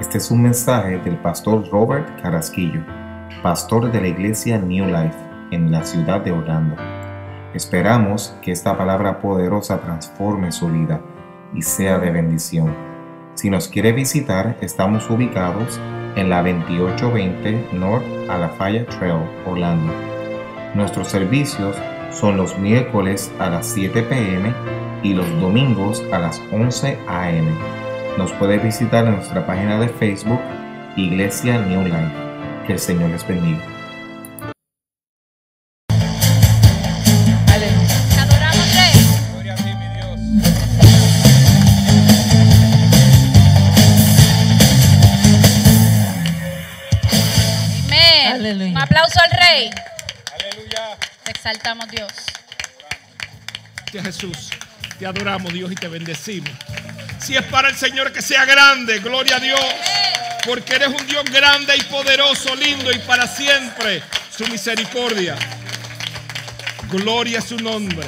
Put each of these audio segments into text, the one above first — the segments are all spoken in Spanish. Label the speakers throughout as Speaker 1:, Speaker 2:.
Speaker 1: Este es un mensaje del pastor Robert Carrasquillo, pastor de la iglesia New Life en la ciudad de Orlando. Esperamos que esta palabra poderosa transforme su vida y sea de bendición. Si nos quiere visitar, estamos ubicados en la 2820 North Alafaya Trail, Orlando. Nuestros servicios son los miércoles a las 7 p.m. y los domingos a las 11 a.m. Nos puede visitar en nuestra página de Facebook, Iglesia New Life. Que el Señor les bendiga.
Speaker 2: Aleluya. Adoramos, Rey.
Speaker 3: Gloria a ti, mi Dios.
Speaker 2: Amén.
Speaker 4: Aleluya.
Speaker 2: Un aplauso al Rey.
Speaker 3: Aleluya.
Speaker 2: Te exaltamos, Dios.
Speaker 3: Gracias, Jesús. Te adoramos, Dios, y te bendecimos. Si es para el Señor, que sea grande, gloria a Dios, porque eres un Dios grande y poderoso, lindo, y para siempre su misericordia. Gloria a su nombre.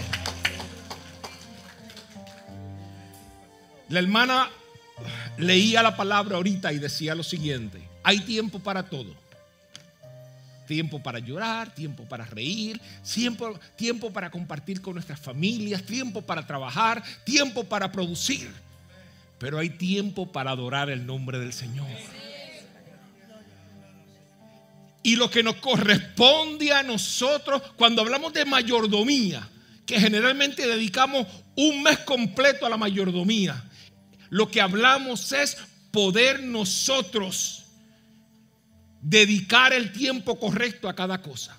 Speaker 3: La hermana leía la palabra ahorita y decía lo siguiente: hay tiempo para todo. Tiempo para llorar, tiempo para reír, tiempo para compartir con nuestras familias, tiempo para trabajar, tiempo para producir. Pero hay tiempo para adorar el nombre del Señor. Y lo que nos corresponde a nosotros, cuando hablamos de mayordomía, que generalmente dedicamos un mes completo a la mayordomía, lo que hablamos es poder nosotros dedicar el tiempo correcto a cada cosa.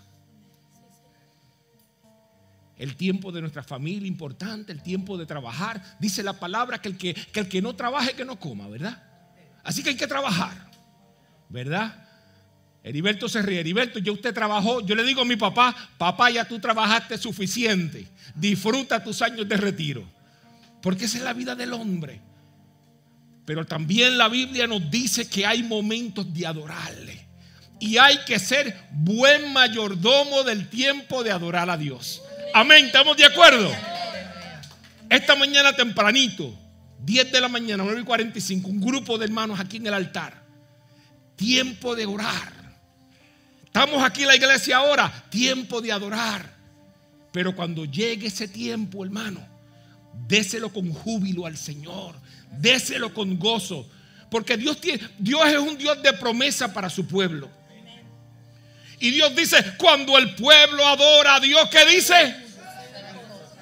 Speaker 3: El tiempo de nuestra familia importante, el tiempo de trabajar. Dice la palabra que el que no trabaje, que no coma, ¿verdad? Así que hay que trabajar, ¿verdad? Heriberto se ríe. Heriberto, usted trabajó. Yo le digo a mi papá: papá, ya tú trabajaste suficiente. Disfruta tus años de retiro. Porque esa es la vida del hombre. Pero también la Biblia nos dice que hay momentos de adorarle. Y hay que ser buen mayordomo del tiempo de adorar a Dios. Amén, ¿estamos de acuerdo? Esta mañana tempranito, 10 de la mañana, 9:45, un grupo de hermanos aquí en el altar. Tiempo de orar. Estamos aquí en la iglesia ahora, tiempo de adorar. Pero cuando llegue ese tiempo, hermano, déselo con júbilo al Señor. Déselo con gozo. Porque Dios es un Dios de promesa para su pueblo. Y Dios dice: cuando el pueblo adora a Dios, ¿qué dice?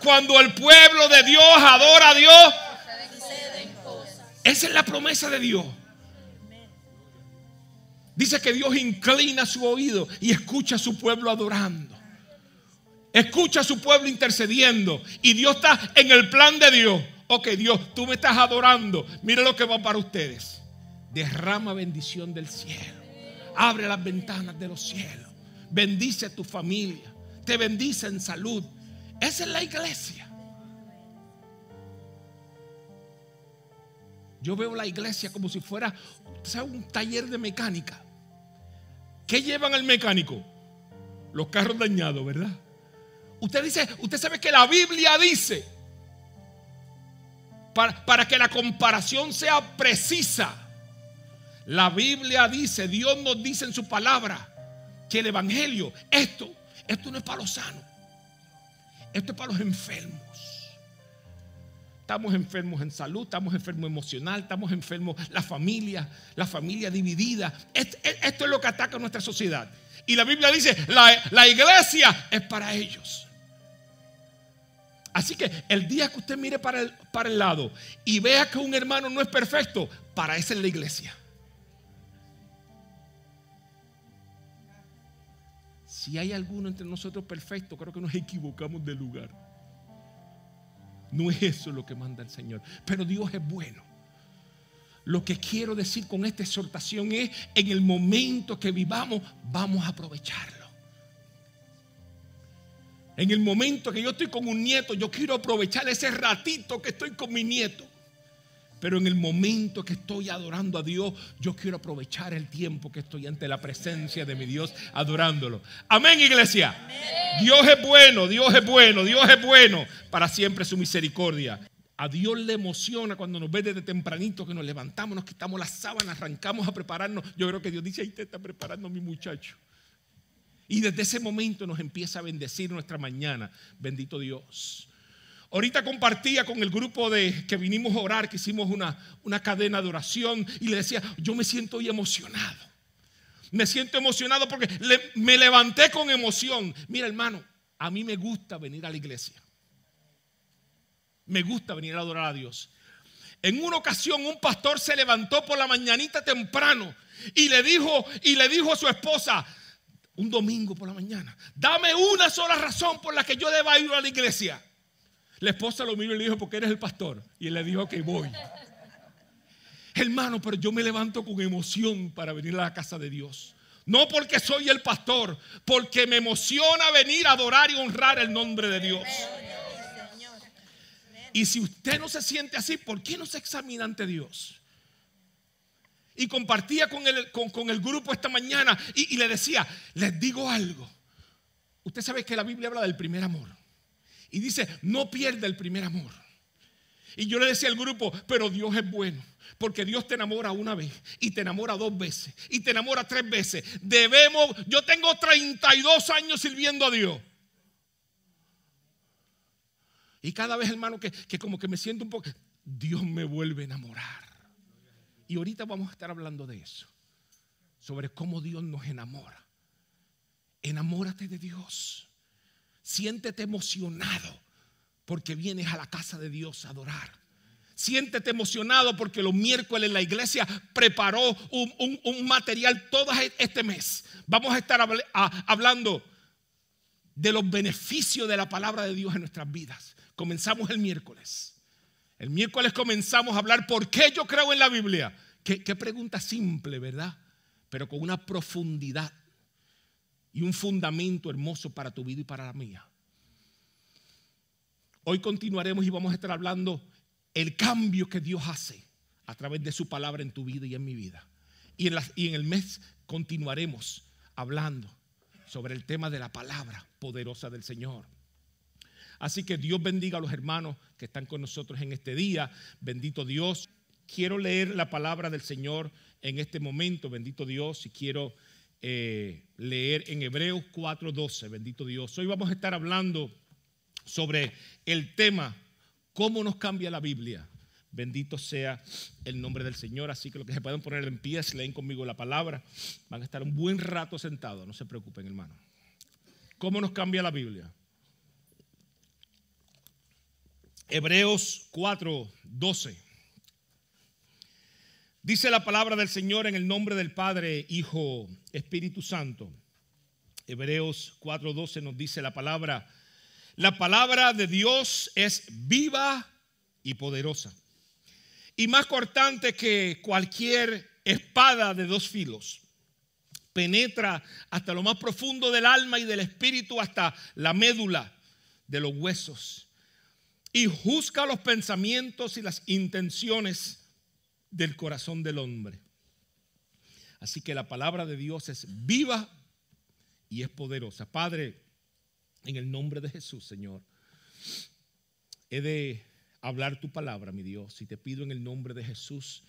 Speaker 3: Cuando el pueblo de Dios adora a Dios, esa es la promesa de Dios. Dice que Dios inclina su oído y escucha a su pueblo adorando. Escucha a su pueblo intercediendo. Y Dios está en el plan de Dios. Ok, Dios, tú me estás adorando. Mira lo que va para ustedes. Derrama bendición del cielo. Abre las ventanas de los cielos. Bendice a tu familia. Te bendice en salud. Esa es la iglesia. Yo veo la iglesia como si fuera, ¿sabe?, un taller de mecánica. ¿Qué llevan al mecánico? Los carros dañados, ¿verdad? Usted sabe que la Biblia dice, para que la comparación sea precisa, la Biblia dice, Dios nos dice en su palabra, que el evangelio, esto no es para los sanos, esto es para los enfermos. Estamos enfermos en salud, estamos enfermos emocional, estamos enfermos la familia dividida. Esto es lo que ataca a nuestra sociedad. Y la Biblia dice, la iglesia es para ellos. Así que el día que usted mire para el lado y vea que un hermano no es perfecto, para esa es la iglesia. Si hay alguno entre nosotros perfecto, creo que nos equivocamos de lugar. No es eso lo que manda el Señor. Pero Dios es bueno. Lo que quiero decir con esta exhortación es: en el momento que vivamos, vamos a aprovecharlo. En el momento que yo estoy con un nieto, yo quiero aprovechar ese ratito que estoy con mi nieto. Pero en el momento que estoy adorando a Dios, yo quiero aprovechar el tiempo que estoy ante la presencia de mi Dios adorándolo. Amén, iglesia. Amén. Dios es bueno, Dios es bueno, Dios es bueno. Para siempre su misericordia. A Dios le emociona cuando nos ve desde tempranito, que nos levantamos, nos quitamos las sábanas, arrancamos a prepararnos. Yo creo que Dios dice, ahí te está preparando mi muchacho. Y desde ese momento nos empieza a bendecir nuestra mañana. Bendito Dios. Ahorita compartía con el grupo que vinimos a orar, que hicimos una cadena de oración, y le decía, yo me siento hoy emocionado. Me siento emocionado porque me levanté con emoción. Mira, hermano, a mí me gusta venir a la iglesia. Me gusta venir a adorar a Dios. En una ocasión un pastor se levantó por la mañanita temprano y le dijo a su esposa, un domingo por la mañana, dame una sola razón por la que yo deba ir a la iglesia. La esposa lo miró y le dijo, porque eres el pastor. Y él le dijo, ok, voy. Hermano, pero yo me levanto con emoción para venir a la casa de Dios. No porque soy el pastor, porque me emociona venir a adorar y honrar el nombre de Dios. Y si usted no se siente así, ¿por qué no se examina ante Dios? Y compartía con el grupo esta mañana y le decía, les digo algo. Usted sabe que la Biblia habla del primer amor. Y dice, no pierda el primer amor. Y yo le decía al grupo, pero Dios es bueno. Porque Dios te enamora una vez, y te enamora 2 veces, y te enamora 3 veces. Yo tengo 32 años sirviendo a Dios. Y cada vez, hermano, que como que me siento un poco, Dios me vuelve a enamorar. Y ahorita vamos a estar hablando de eso, sobre cómo Dios nos enamora. Enamórate de Dios. Siéntete emocionado porque vienes a la casa de Dios a adorar. Siéntete emocionado porque los miércoles la iglesia preparó un material todo este mes. Vamos a estar hablando de los beneficios de la palabra de Dios en nuestras vidas. Comenzamos el miércoles. El miércoles comenzamos a hablar por qué yo creo en la Biblia. Qué pregunta simple, ¿verdad? Pero con una profundidad y un fundamento hermoso para tu vida y para la mía. Hoy continuaremos y vamos a estar hablando el cambio que Dios hace a través de su palabra en tu vida y en mi vida. Y en el mes continuaremos hablando sobre el tema de la palabra poderosa del Señor. Así que Dios bendiga a los hermanos que están con nosotros en este día. Bendito Dios. Quiero leer la palabra del Señor en este momento. Bendito Dios. Y quiero leer en Hebreos 4:12. Bendito Dios. Hoy vamos a estar hablando sobre el tema, cómo nos cambia la Biblia. Bendito sea el nombre del Señor. Así que los que se pueden poner en pie, leen conmigo la palabra. Van a estar un buen rato sentados. No se preocupen, hermano. ¿Cómo nos cambia la Biblia? Hebreos 4:12. Dice la palabra del Señor en el nombre del Padre, Hijo, Espíritu Santo. Hebreos 4:12 nos dice la palabra de Dios es viva y poderosa, y más cortante que cualquier espada de 2 filos. Penetra hasta lo más profundo del alma y del espíritu, hasta la médula de los huesos, y juzga los pensamientos y las intenciones del corazón del hombre. Así que la palabra de Dios es viva y es poderosa. Padre, en el nombre de Jesús, Señor, he de hablar tu palabra, mi Dios, y te pido en el nombre de Jesús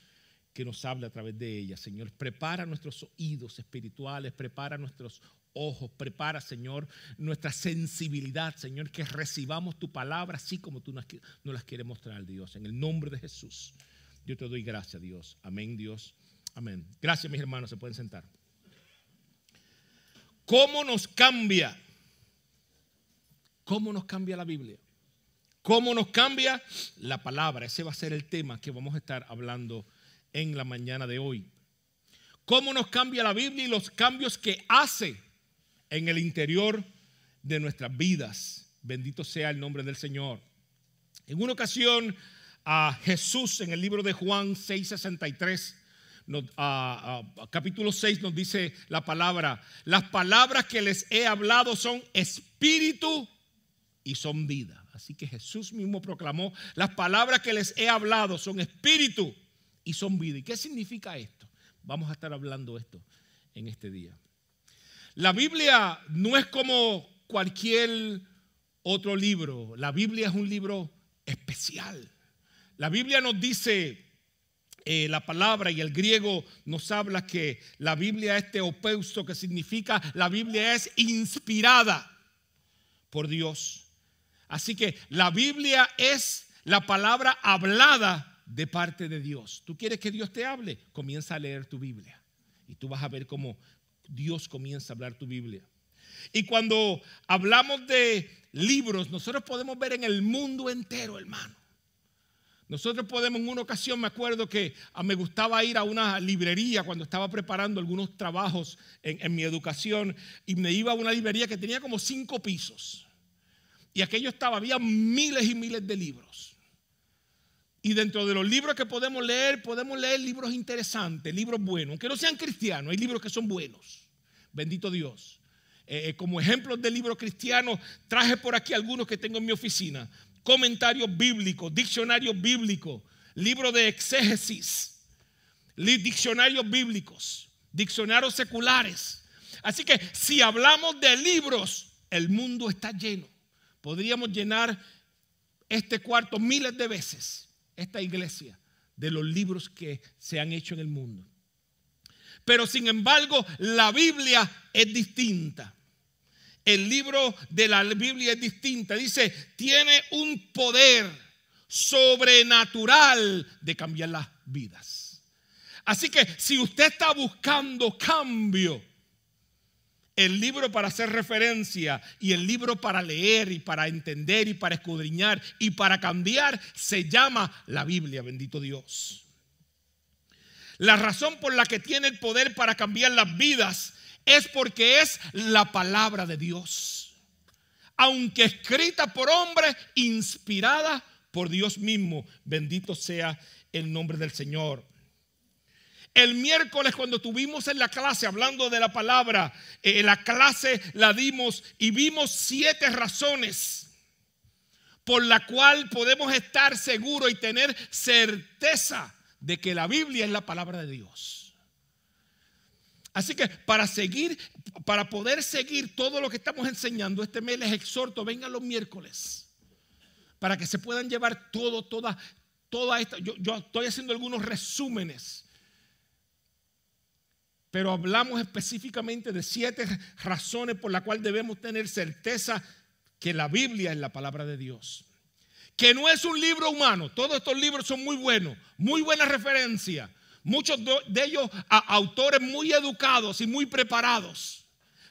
Speaker 3: que nos hable a través de ella, Señor. Prepara nuestros oídos espirituales, prepara nuestros ojos, prepara, Señor, nuestra sensibilidad, Señor, que recibamos tu palabra así como tú nos las quieres mostrar, Dios. En el nombre de Jesús, yo te doy gracias, Dios. Amén, Dios. Amén. Gracias, mis hermanos, se pueden sentar. ¿Cómo nos cambia? ¿Cómo nos cambia la Biblia? ¿Cómo nos cambia la palabra? Ese va a ser el tema que vamos a estar hablando en la mañana de hoy. ¿Cómo nos cambia la Biblia y los cambios que hace en el interior de nuestras vidas? Bendito sea el nombre del Señor. En una ocasión, a Jesús en el libro de Juan 6:63, capítulo 6 nos dice la palabra: las palabras que les he hablado son espíritu y son vida. Así que Jesús mismo proclamó: las palabras que les he hablado son espíritu y son vida. ¿Y qué significa esto? Vamos a estar hablando esto en este día. La Biblia no es como cualquier otro libro. La Biblia es un libro especial. La Biblia nos dice, la palabra y el griego nos habla que la Biblia es teopeusto, que significa la Biblia es inspirada por Dios. Así que la Biblia es la palabra hablada de parte de Dios. ¿Tú quieres que Dios te hable? Comienza a leer tu Biblia y tú vas a ver cómo Dios comienza a hablar tu Biblia. Y cuando hablamos de libros, nosotros podemos ver en el mundo entero, hermano. Nosotros podemos, en una ocasión me acuerdo que me gustaba ir a una librería cuando estaba preparando algunos trabajos en mi educación, y me iba a una librería que tenía como 5 pisos. Y aquello había miles y miles de libros. Y dentro de los libros que podemos leer libros interesantes, libros buenos, aunque no sean cristianos, hay libros que son buenos. Bendito Dios. Como ejemplos de libros cristianos, traje por aquí algunos que tengo en mi oficina. Comentarios bíblicos, diccionarios bíblicos, libros de exégesis, diccionarios bíblicos, diccionarios seculares. Así que si hablamos de libros, el mundo está lleno. Podríamos llenar este cuarto miles de veces, esta iglesia, de los libros que se han hecho en el mundo. Pero sin embargo, la Biblia es distinta. El libro de la Biblia es distinta. Dice, tiene un poder sobrenatural de cambiar las vidas. Así que si usted está buscando cambio, el libro para hacer referencia y el libro para leer y para entender y para escudriñar y para cambiar se llama la Biblia, bendito Dios. La razón por la que tiene el poder para cambiar las vidas es porque es la palabra de Dios. Aunque escrita por hombres, inspirada por Dios mismo. Bendito sea el nombre del Señor. El miércoles cuando tuvimos en la clase hablando de la palabra, la clase la dimos y vimos 7 razones por la cual podemos estar seguros y tener certeza de que la Biblia es la palabra de Dios. Así que para poder seguir todo lo que estamos enseñando este mes, les exhorto, vengan los miércoles para que se puedan llevar toda esta. Yo estoy haciendo algunos resúmenes, pero hablamos específicamente de 7 razones por las cuales debemos tener certeza que la Biblia es la palabra de Dios. Que no es un libro humano. Todos estos libros son muy buenos, muy buena referencia. Muchos de ellos autores muy educados y muy preparados,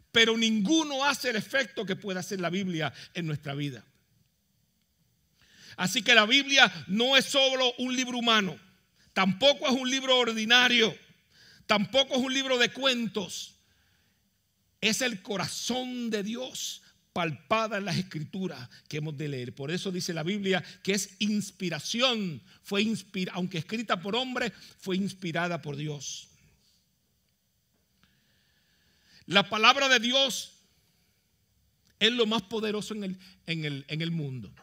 Speaker 3: pero ninguno hace el efecto que puede hacer la Biblia en nuestra vida. Así que la Biblia no es solo un libro humano, tampoco es un libro ordinario, tampoco es un libro de cuentos. Es el corazón de Dios palpada en las escrituras que hemos de leer. Por eso dice la Biblia que es inspiración. Aunque escrita por hombre, fue inspirada por Dios. La palabra de Dios es lo más poderoso en el mundo.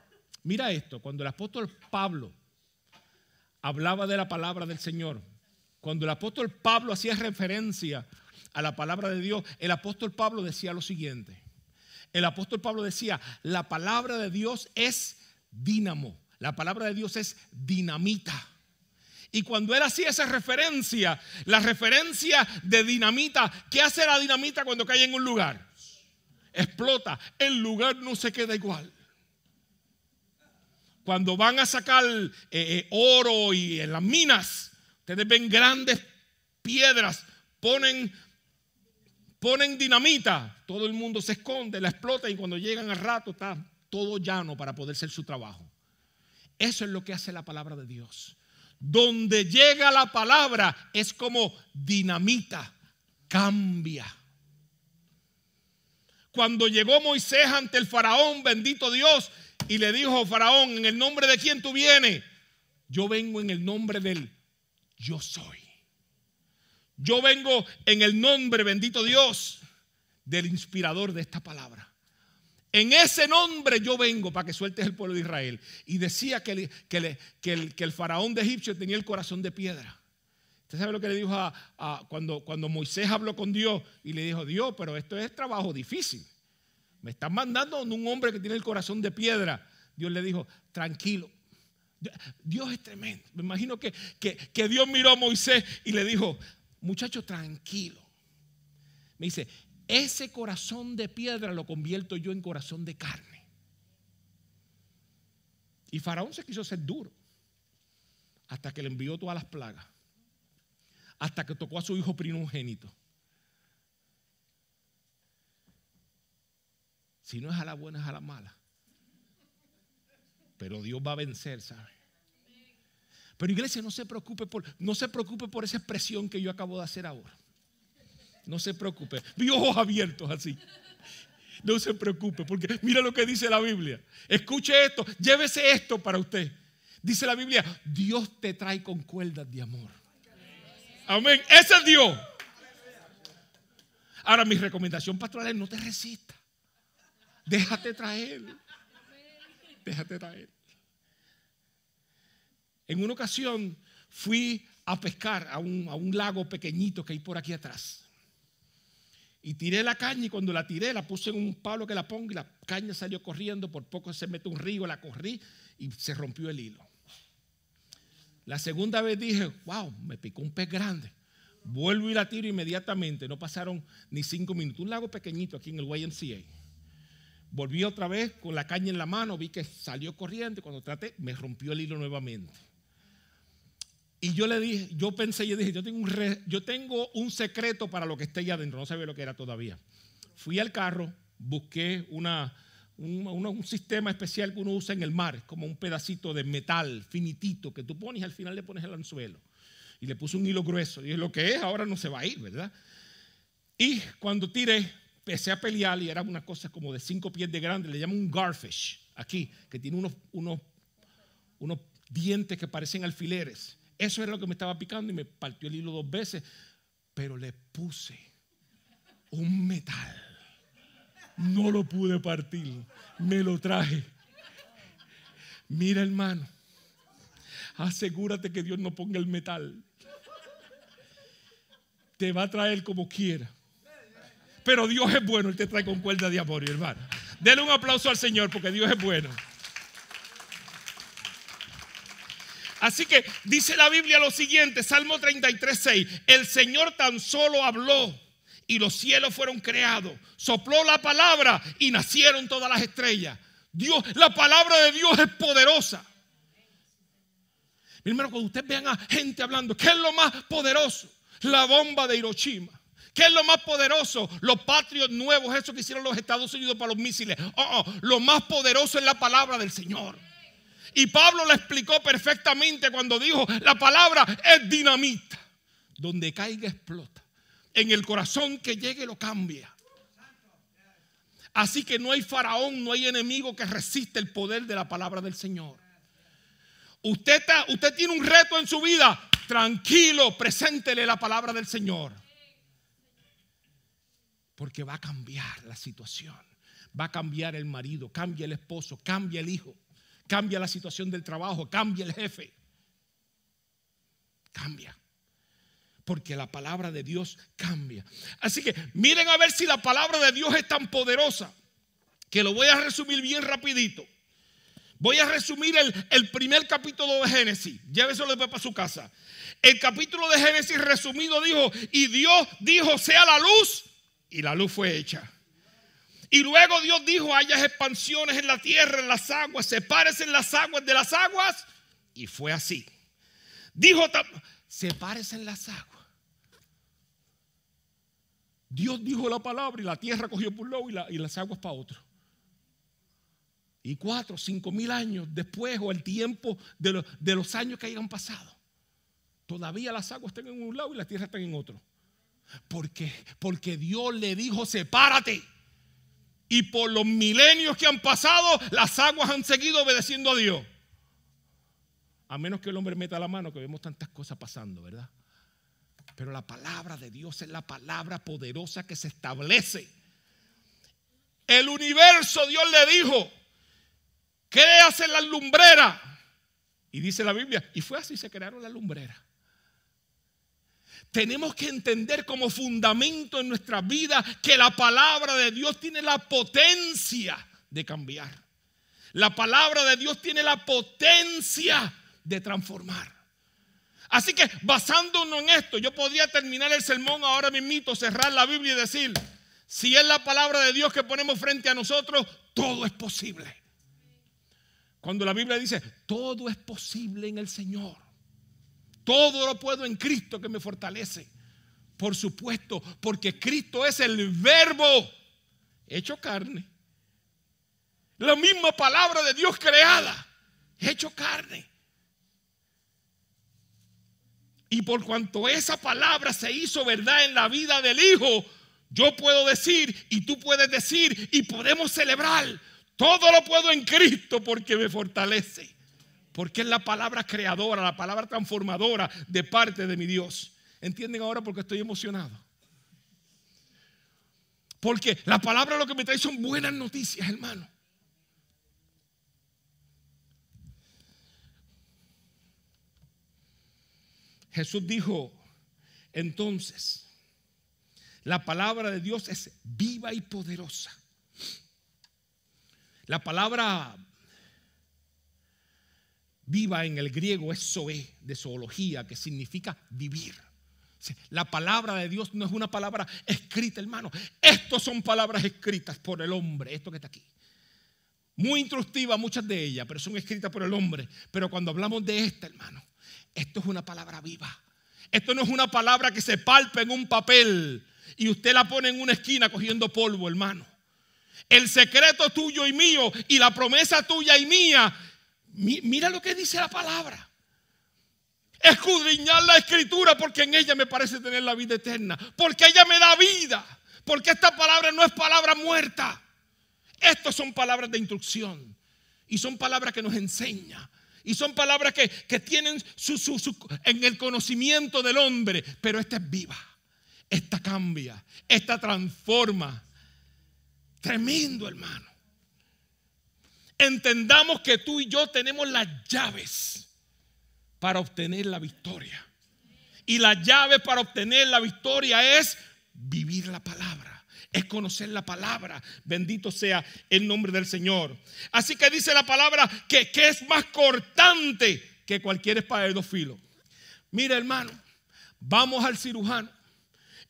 Speaker 3: Mira esto, cuando el apóstol Pablo hablaba de la palabra del Señor, cuando el apóstol Pablo hacía referencia a la palabra de Dios, el apóstol Pablo decía lo siguiente. El apóstol Pablo decía, la palabra de Dios es dínamo, la palabra de Dios es dinamita. Y cuando él hacía esa referencia, la referencia de dinamita, ¿qué hace la dinamita cuando cae en un lugar? Explota, el lugar no se queda igual. Cuando van a sacar oro y en las minas, ustedes ven grandes piedras, ponen dinamita, todo el mundo se esconde, la explota y cuando llegan al rato está todo llano para poder hacer su trabajo. Eso es lo que hace la palabra de Dios. Donde llega la palabra es como dinamita, cambia. Cuando llegó Moisés ante el faraón, bendito Dios, y le dijo, faraón, ¿en el nombre de quién tú vienes? Yo vengo en el nombre del yo soy. Yo vengo en el nombre, bendito Dios, del inspirador de esta palabra. En ese nombre yo vengo para que sueltes el pueblo de Israel. Y decía que el faraón de Egipto tenía el corazón de piedra. ¿Usted sabe lo que le dijo cuando Moisés habló con Dios? Y le dijo, Dios, pero esto es trabajo difícil. Me están mandando un hombre que tiene el corazón de piedra. Dios le dijo, tranquilo, Dios es tremendo. Me imagino que Dios miró a Moisés y le dijo: muchacho, tranquilo. Me dice: ese corazón de piedra lo convierto yo en corazón de carne. Y Faraón se quiso ser duro hasta que le envió todas las plagas, hasta que tocó a su hijo primogénito. Si no es a la buena, es a la mala. Pero Dios va a vencer, ¿sabe? Pero iglesia, no se preocupe por esa expresión que yo acabo de hacer ahora. No se preocupe. Vi ojos abiertos así. No se preocupe, porque mira lo que dice la Biblia. Escuche esto, llévese esto para usted. Dice la Biblia: Dios te trae con cuerdas de amor. Amén. Ese es Dios. Ahora, mi recomendación pastoral es: no te resistas. Déjate traer. Déjate traer. En una ocasión fui a pescar a un lago pequeñito que hay por aquí atrás. Y tiré la caña, y cuando la tiré la puse en un palo que la pongo y la caña salió corriendo. Por poco se mete un río, la corrí y se rompió el hilo. La segunda vez dije: wow, me picó un pez grande. Vuelvo y la tiro inmediatamente. No pasaron ni 5 minutos. Un lago pequeñito aquí en el YMCA. Volví otra vez con la caña en la mano, vi que salió corriendo y cuando traté me rompió el hilo nuevamente. Y yo le dije, yo dije, yo tengo un secreto para lo que esté allá adentro. No sabía lo que era todavía. Fui al carro, busqué un sistema especial que uno usa en el mar, como un pedacito de metal finitito que tú pones y al final le pones el anzuelo. Y le puse un hilo grueso. Y es lo que es, ahora no se va a ir, ¿verdad? Y cuando tiré, empecé a pelear y era una cosa como de 5 pies de grande. Le llaman un garfish aquí, que tiene unos dientes que parecen alfileres. Eso era lo que me estaba picando y me partió el hilo 2 veces. Pero le puse un metal. No lo pude partir. Me lo traje. Mira, hermano, asegúrate que Dios no ponga el metal. Te va a traer como quiera. Pero Dios es bueno, Él te trae con cuerda de amor, hermano. Denle un aplauso al Señor porque Dios es bueno. Así que dice la Biblia lo siguiente, Salmo 33:6. El Señor tan solo habló y los cielos fueron creados. Sopló la palabra y nacieron todas las estrellas. Dios, la palabra de Dios es poderosa. Mi hermano, cuando ustedes vean a gente hablando, ¿qué es lo más poderoso? La bomba de Hiroshima. ¿Qué es lo más poderoso? Los Patriot nuevos, esos que hicieron los Estados Unidos para los misiles. Lo más poderoso es la palabra del Señor. Y Pablo lo explicó perfectamente cuando dijo: la palabra es dinamita. Donde caiga explota. En el corazón que llegue lo cambia. Así que no hay faraón, no hay enemigo que resista el poder de la palabra del Señor. Usted tiene un reto en su vida. Tranquilo, preséntele la palabra del Señor. Porque va a cambiar la situación. Va a cambiar el marido, cambia el esposo, cambia el hijo, cambia la situación del trabajo, cambia el jefe. Cambia. Porque la palabra de Dios cambia. Así que miren a ver si la palabra de Dios es tan poderosa, que lo voy a resumir bien rapidito. Voy a resumir el primer capítulo de Génesis. Lléveselo después para su casa. El capítulo de Génesis resumido dijo: y Dios dijo: sea la luz. Y la luz fue hecha. Y luego Dios dijo: hayas expansiones en la tierra, en las aguas, sepárese en las aguas de las aguas. Y fue así. Dijo: sepárese en las aguas. Dios dijo la palabra y la tierra cogió por un lado y las aguas para otro. Y 4 o 5 mil años después, o el tiempo de los años que hayan pasado, todavía las aguas están en un lado y la tierra está en otro. Porque Dios le dijo: sepárate. Y por los milenios que han pasado, las aguas han seguido obedeciendo a Dios. A menos que el hombre meta la mano, que vemos tantas cosas pasando, ¿verdad? Pero la palabra de Dios es la palabra poderosa que se establece. El universo, Dios le dijo: créase las lumbreras. Y dice la Biblia, y fue así, se crearon las lumbreras. Tenemos que entender como fundamento en nuestra vida que la palabra de Dios tiene la potencia de cambiar. La palabra de Dios tiene la potencia de transformar. Así que basándonos en esto, yo podría terminar el sermón ahora mismito, cerrar la Biblia y decir, si es la palabra de Dios que ponemos frente a nosotros, todo es posible. Cuando la Biblia dice, todo es posible en el Señor. Todo lo puedo en Cristo que me fortalece. Por supuesto, porque Cristo es el verbo hecho carne. La misma palabra de Dios creada, hecho carne. Y por cuanto esa palabra se hizo verdad en la vida del Hijo, yo puedo decir y tú puedes decir y podemos celebrar. Todo lo puedo en Cristo porque me fortalece. Porque es la palabra creadora, la palabra transformadora de parte de mi Dios. ¿Entienden ahora por qué estoy emocionado? Porque la palabra lo que me trae son buenas noticias, hermano. Jesús dijo, entonces, la palabra de Dios es viva y poderosa. La palabra viva en el griego es zoe, de zoología, que significa vivir. La palabra de Dios no es una palabra escrita, hermano. Estos son palabras escritas por el hombre, esto que está aquí. Muy instructivas muchas de ellas, pero son escritas por el hombre. Pero cuando hablamos de esta, hermano, esto es una palabra viva. Esto no es una palabra que se palpa en un papel y usted la pone en una esquina cogiendo polvo, hermano. El secreto tuyo y mío y la promesa tuya y mía, mira lo que dice la palabra. Escudriñar la escritura porque en ella me parece tener la vida eterna. Porque ella me da vida. Porque esta palabra no es palabra muerta. Estas son palabras de instrucción. Y son palabras que nos enseñan. Y son palabras que tienen en el conocimiento del hombre. Pero esta es viva. Esta cambia. Esta transforma. Tremendo, hermano. Entendamos que tú y yo tenemos las llaves para obtener la victoria. Y la llave para obtener la victoria es vivir la palabra. Es conocer la palabra. Bendito sea el nombre del Señor. Así que dice la palabra que es más cortante que cualquier espada de dos filos. Mira, hermano, vamos al cirujano.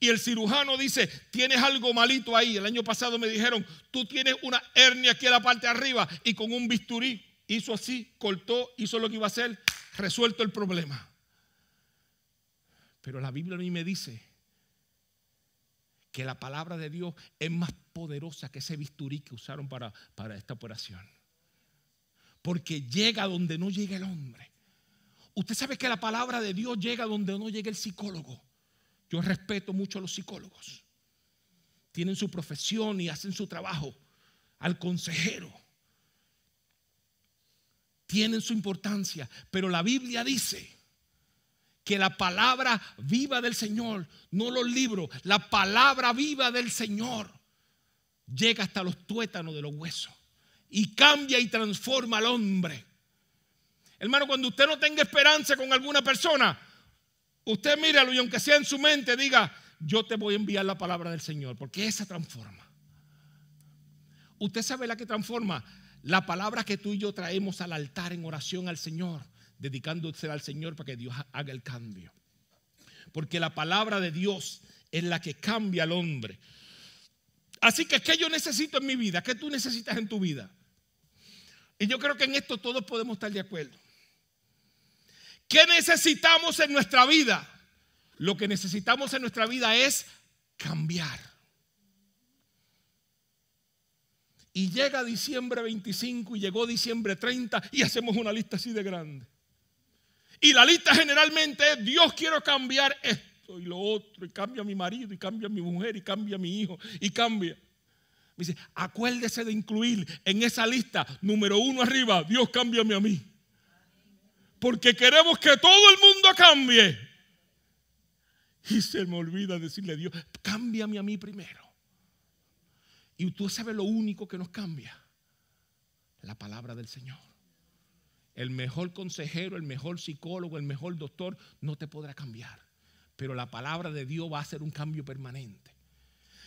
Speaker 3: Y el cirujano dice, tienes algo malito ahí. El año pasado me dijeron, tú tienes una hernia aquí en la parte de arriba. Y con un bisturí hizo así, cortó, hizo lo que iba a hacer, resuelto el problema. Pero la Biblia a mí me dice que la palabra de Dios es más poderosa que ese bisturí que usaron para esta operación. Porque llega donde no llega el hombre. Usted sabe que la palabra de Dios llega donde no llega el psicólogo. Yo respeto mucho a los psicólogos. Tienen su profesión y hacen su trabajo. Al consejero. Tienen su importancia. Pero la Biblia dice que la palabra viva del Señor, no los libros, la palabra viva del Señor llega hasta los tuétanos de los huesos y cambia y transforma al hombre. Hermano, cuando usted no tenga esperanza con alguna persona, usted míralo y aunque sea en su mente diga, yo te voy a enviar la palabra del Señor, porque esa transforma. Usted sabe la que transforma, la palabra que tú y yo traemos al altar en oración al Señor, dedicándose al Señor para que Dios haga el cambio. Porque la palabra de Dios es la que cambia al hombre. Así que, ¿qué yo necesito en mi vida? ¿Qué tú necesitas en tu vida? Y yo creo que en esto todos podemos estar de acuerdo. ¿Qué necesitamos en nuestra vida? Lo que necesitamos en nuestra vida es cambiar. Y llega diciembre 25 y llegó diciembre 30 y hacemos una lista así de grande. Y la lista generalmente es, Dios, quiero cambiar esto y lo otro, y cambia a mi marido, y cambia a mi mujer, y cambia a mi hijo, y cambia. Me dice, acuérdese de incluir en esa lista, número 1 arriba, Dios, cámbiame a mí. Porque queremos que todo el mundo cambie. Y se me olvida decirle a Dios, cámbiame a mí primero. Y tú sabes lo único que nos cambia, la palabra del Señor. El mejor consejero, el mejor psicólogo, el mejor doctor no te podrá cambiar. Pero la palabra de Dios va a hacer un cambio permanente.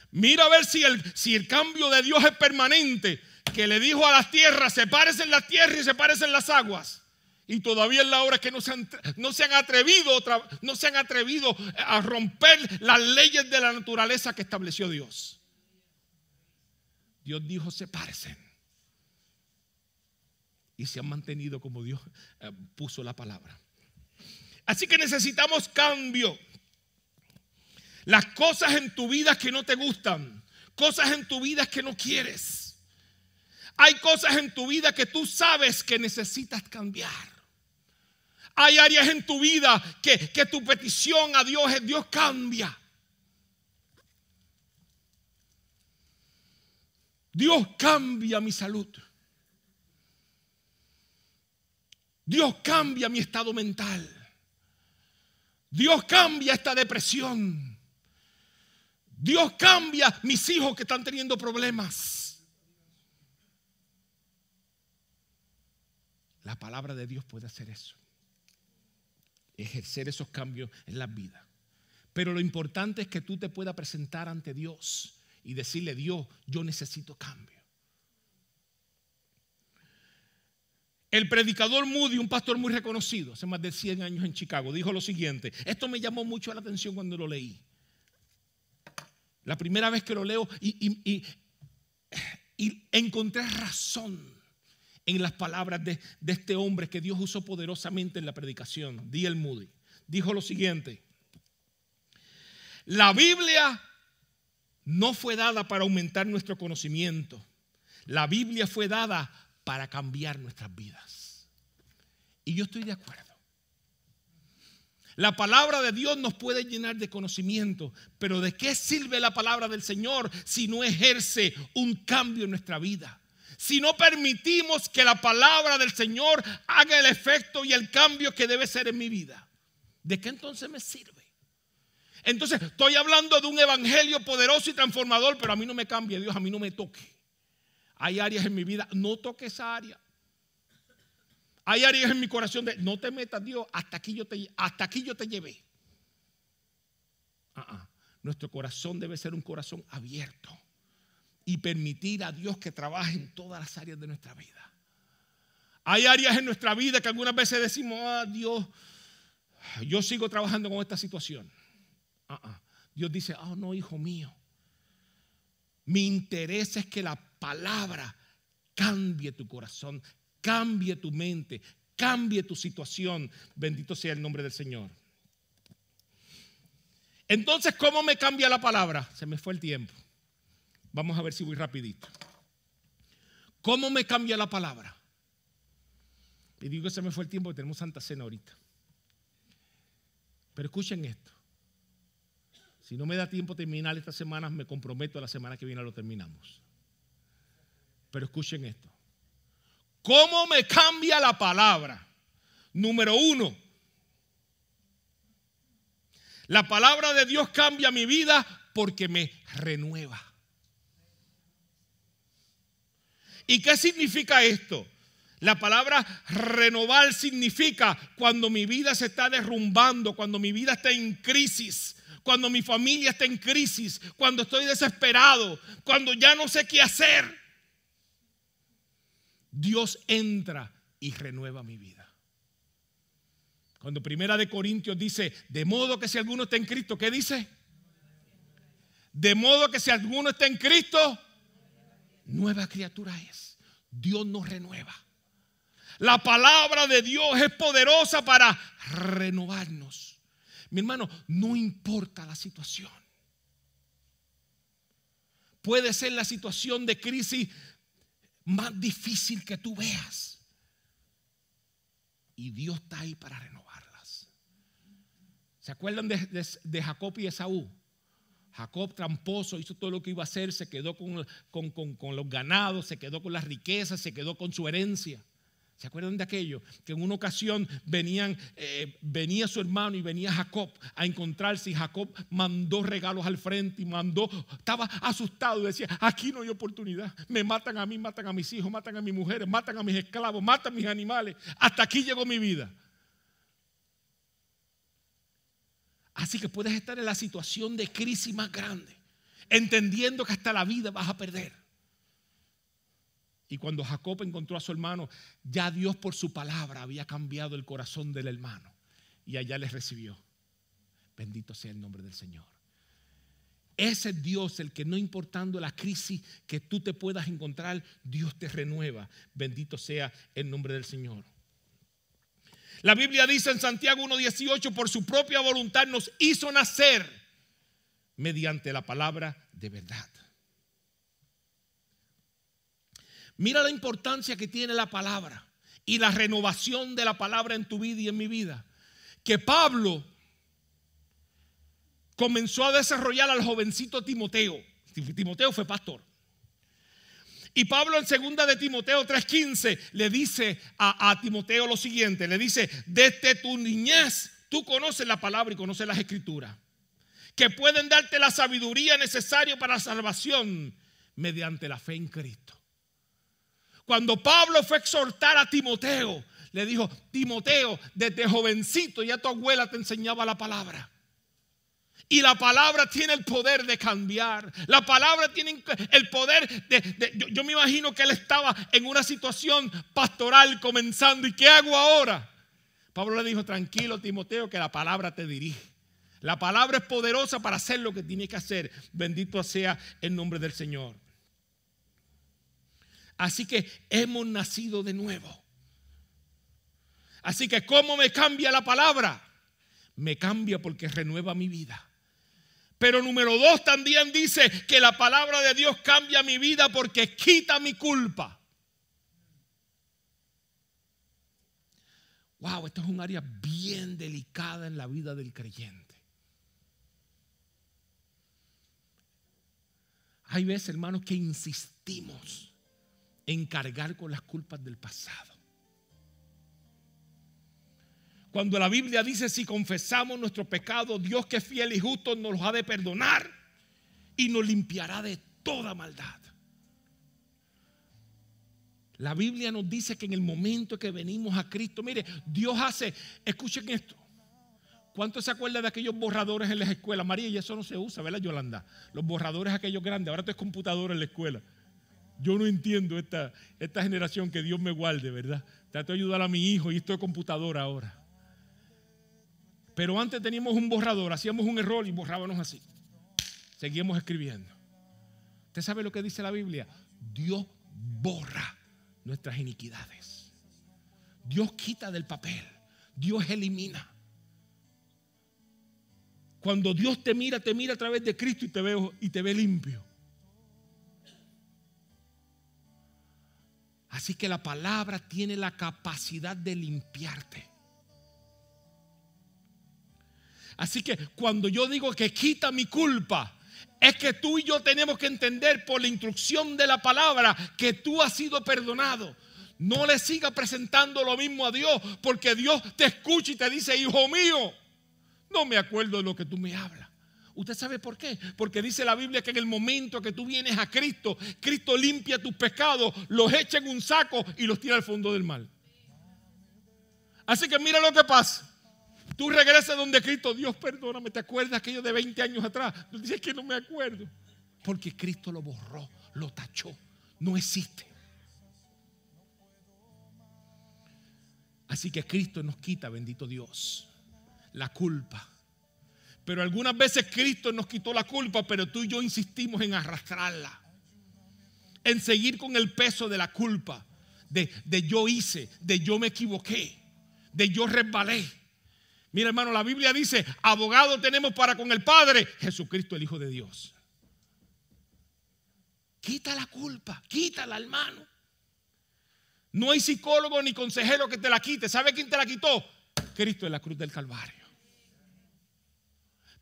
Speaker 3: Mira a ver si el cambio de Dios es permanente. que le dijo a las tierras, sepárense las tierras y sepárense las aguas. Y todavía es la hora que no se han atrevido a romper las leyes de la naturaleza que estableció Dios. Dios dijo, sepárense. Y se han mantenido como Dios puso la palabra. Así que necesitamos cambio. Las cosas en tu vida que no te gustan, cosas en tu vida que no quieres. Hay cosas en tu vida que tú sabes que necesitas cambiar. Hay áreas en tu vida que tu petición a Dios es: Dios, cambia. Dios, cambia mi salud. Dios, cambia mi estado mental. Dios, cambia esta depresión. Dios, cambia mis hijos que están teniendo problemas. La palabra de Dios puede hacer eso. Ejercer esos cambios en la vida. Pero lo importante es que tú te puedas presentar ante Dios y decirle: Dios, yo necesito cambio. El predicador Moody, un pastor muy reconocido hace más de 100 años en Chicago, dijo lo siguiente. Esto me llamó mucho la atención cuando lo leí. La primera vez que lo leo y encontré razón en las palabras de este hombre que Dios usó poderosamente en la predicación, D.L. Moody. Dijo lo siguiente: la Biblia no fue dada para aumentar nuestro conocimiento. La Biblia fue dada para cambiar nuestras vidas. Y yo estoy de acuerdo. La palabra de Dios nos puede llenar de conocimiento, pero ¿de qué sirve la palabra del Señor si no ejerce un cambio en nuestra vida? Si no permitimos que la palabra del Señor haga el efecto y el cambio que debe ser en mi vida, ¿de qué entonces me sirve? Entonces estoy hablando de un evangelio poderoso y transformador, pero a mí no me cambia Dios, a mí no me toque. Hay áreas en mi vida, no toque esa área. Hay áreas en mi corazón de: no te metas, Dios, hasta aquí yo te llevé. Nuestro corazón debe ser un corazón abierto y permitir a Dios que trabaje en todas las áreas de nuestra vida. Hay áreas en nuestra vida que algunas veces decimos: Dios, yo sigo trabajando con esta situación. Dios dice: no, hijo mío, mi interés es que la palabra cambie tu corazón, cambie tu mente, cambie tu situación. Bendito sea el nombre del Señor. Entonces, ¿cómo me cambia la palabra? Se me fue el tiempo. Vamos a ver si voy rapidito. ¿Cómo me cambia la palabra? Y digo que se me fue el tiempo porque tenemos Santa Cena ahorita. Pero escuchen esto. Si no me da tiempo terminar esta semana, me comprometo a la semana que viene lo terminamos. Pero escuchen esto. ¿Cómo me cambia la palabra? Número 1. La palabra de Dios cambia mi vida porque me renueva. ¿Y qué significa esto? La palabra renovar significa cuando mi vida se está derrumbando, cuando mi vida está en crisis, cuando mi familia está en crisis, cuando estoy desesperado, cuando ya no sé qué hacer. Dios entra y renueva mi vida. Cuando Primera de Corintios dice: de modo que si alguno está en Cristo, ¿qué dice? De modo que si alguno está en Cristo, nueva criatura es. Dios nos renueva. La palabra de Dios es poderosa para renovarnos. Mi hermano, no importa la situación. Puede ser la situación de crisis más difícil que tú veas, y Dios está ahí para renovarlas. ¿Se acuerdan de Jacob y Esaú? Jacob, tramposo, hizo todo lo que iba a hacer, se quedó con los ganados, se quedó con las riquezas, se quedó con su herencia. ¿Se acuerdan de aquello? Que en una ocasión venía su hermano y venía Jacob a encontrarse, y Jacob mandó regalos al frente y estaba asustado y decía: aquí no hay oportunidad, me matan a mí, matan a mis hijos, matan a mis mujeres, matan a mis esclavos, matan a mis animales, hasta aquí llegó mi vida. Así que puedes estar en la situación de crisis más grande, entendiendo que hasta la vida vas a perder. Y cuando Jacob encontró a su hermano, ya Dios por su palabra había cambiado el corazón del hermano. Y allá les recibió. Bendito sea el nombre del Señor. Ese es Dios el que, no importando la crisis que tú te puedas encontrar, Dios te renueva. Bendito sea el nombre del Señor. La Biblia dice en Santiago 1:18, por su propia voluntad nos hizo nacer mediante la palabra de verdad. Mira la importancia que tiene la palabra y la renovación de la palabra en tu vida y en mi vida. Que Pablo comenzó a desarrollar al jovencito Timoteo. Timoteo fue pastor. Y Pablo en 2 de Timoteo 3:15 le dice a Timoteo lo siguiente. Le dice, desde tu niñez tú conoces la palabra y conoces las escrituras, que pueden darte la sabiduría necesaria para la salvación mediante la fe en Cristo. Cuando Pablo fue a exhortar a Timoteo, le dijo, Timoteo, desde jovencito ya tu abuela te enseñaba la palabra. Y la palabra tiene el poder de cambiar. La palabra tiene el poder yo me imagino que él estaba en una situación pastoral comenzando. ¿Y qué hago ahora? Pablo le dijo, tranquilo Timoteo, que la palabra te dirige. La palabra es poderosa para hacer lo que tiene que hacer. Bendito sea el nombre del Señor. Así que hemos nacido de nuevo. Así que ¿cómo me cambia la palabra? Me cambia porque renueva mi vida. Pero número 2 también dice que la palabra de Dios cambia mi vida porque quita mi culpa. Wow, esto es un área bien delicada en la vida del creyente. Hay veces, hermanos, que insistimos en cargar con las culpas del pasado. Cuando la Biblia dice, si confesamos nuestro pecado, Dios que es fiel y justo nos los ha de perdonar y nos limpiará de toda maldad. La Biblia nos dice que en el momento que venimos a Cristo, mire, Dios hace, escuchen esto. ¿Cuántos se acuerdan de aquellos borradores en las escuelas? María, y eso no se usa, ¿verdad, Yolanda? Los borradores aquellos grandes, ahora tú es computadora en la escuela. Yo no entiendo esta generación, que Dios me guarde, ¿verdad? Trato de ayudar a mi hijo y esto es computadora ahora. Pero antes teníamos un borrador, hacíamos un error y borrábamos así. Seguíamos escribiendo. ¿Usted sabe lo que dice la Biblia? Dios borra nuestras iniquidades. Dios quita del papel. Dios elimina. Cuando Dios te mira a través de Cristo y te ve limpio. Así que la palabra tiene la capacidad de limpiarte. Así que cuando yo digo que quita mi culpa, es que tú y yo tenemos que entender por la instrucción de la palabra que tú has sido perdonado. No le sigas presentando lo mismo a Dios, porque Dios te escucha y te dice, hijo mío, no me acuerdo de lo que tú me hablas. ¿Usted sabe por qué? Porque dice la Biblia que en el momento que tú vienes a Cristo, Cristo limpia tus pecados, los echa en un saco y los tira al fondo del mar. Así que mira lo que pasa. Tú regresas donde Cristo, Dios perdóname, ¿te acuerdas aquello de 20 años atrás? Tú dices que no me acuerdo. Porque Cristo lo borró, lo tachó, no existe. Así que Cristo nos quita, bendito Dios, la culpa. Pero algunas veces Cristo nos quitó la culpa, pero tú y yo insistimos en arrastrarla, en seguir con el peso de la culpa, de yo hice, de yo me equivoqué, de yo resbalé. Mira, hermano, la Biblia dice, abogado tenemos para con el Padre, Jesucristo el Hijo de Dios. Quita la culpa, quítala, hermano. No hay psicólogo ni consejero que te la quite. ¿Sabe quién te la quitó? Cristo en la cruz del Calvario.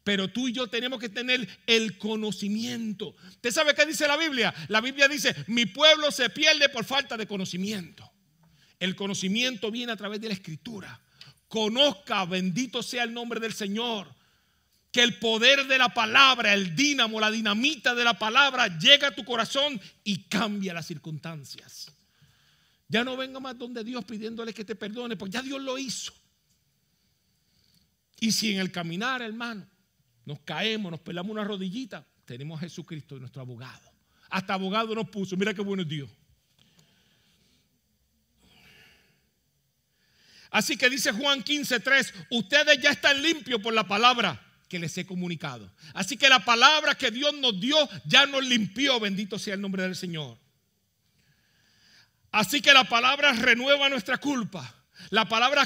Speaker 3: Pero tú y yo tenemos que tener el conocimiento. ¿Usted sabe qué dice la Biblia? La Biblia dice, mi pueblo se pierde por falta de conocimiento. El conocimiento viene a través de la Escritura. Conozca, bendito sea el nombre del Señor, que el poder de la palabra, el dínamo, la dinamita de la palabra llega a tu corazón y cambia las circunstancias. Ya no venga más donde Dios pidiéndole que te perdone, porque ya Dios lo hizo. Y si en el caminar, hermano, nos caemos, nos pelamos una rodillita, tenemos a Jesucristo, nuestro abogado. Hasta abogado nos puso, mira qué bueno es Dios. Así que dice Juan 15:3, ustedes ya están limpios por la palabra que les he comunicado. Así que la palabra que Dios nos dio ya nos limpió, bendito sea el nombre del Señor. Así que la palabra renueva nuestra culpa. La palabra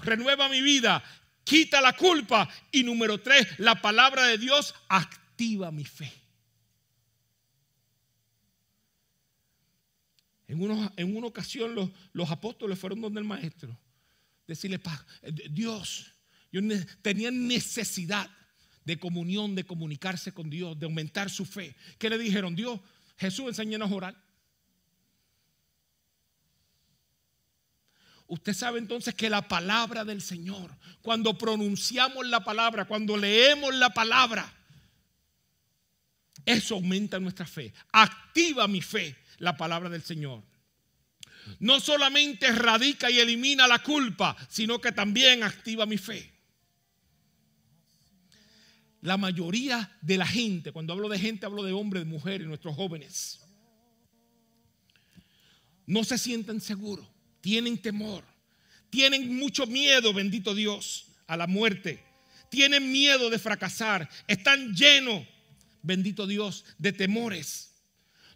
Speaker 3: renueva mi vida, quita la culpa. Y número 3, la palabra de Dios activa mi fe. En una ocasión los apóstoles fueron donde el maestro, decirle, Dios, tenían necesidad de comunión, de comunicarse con Dios, de aumentar su fe. ¿Qué le dijeron? Dios, Jesús, enséñanos a orar. Usted sabe entonces que la palabra del Señor, cuando pronunciamos la palabra, cuando leemos la palabra, eso aumenta nuestra fe, activa mi fe, la palabra del Señor. No solamente erradica y elimina la culpa, sino que también activa mi fe. La mayoría de la gente, cuando hablo de gente, hablo de hombres, de mujeres, nuestros jóvenes, no se sienten seguros, tienen temor, tienen mucho miedo, bendito Dios, a la muerte, tienen miedo de fracasar, están llenos, bendito Dios, de temores,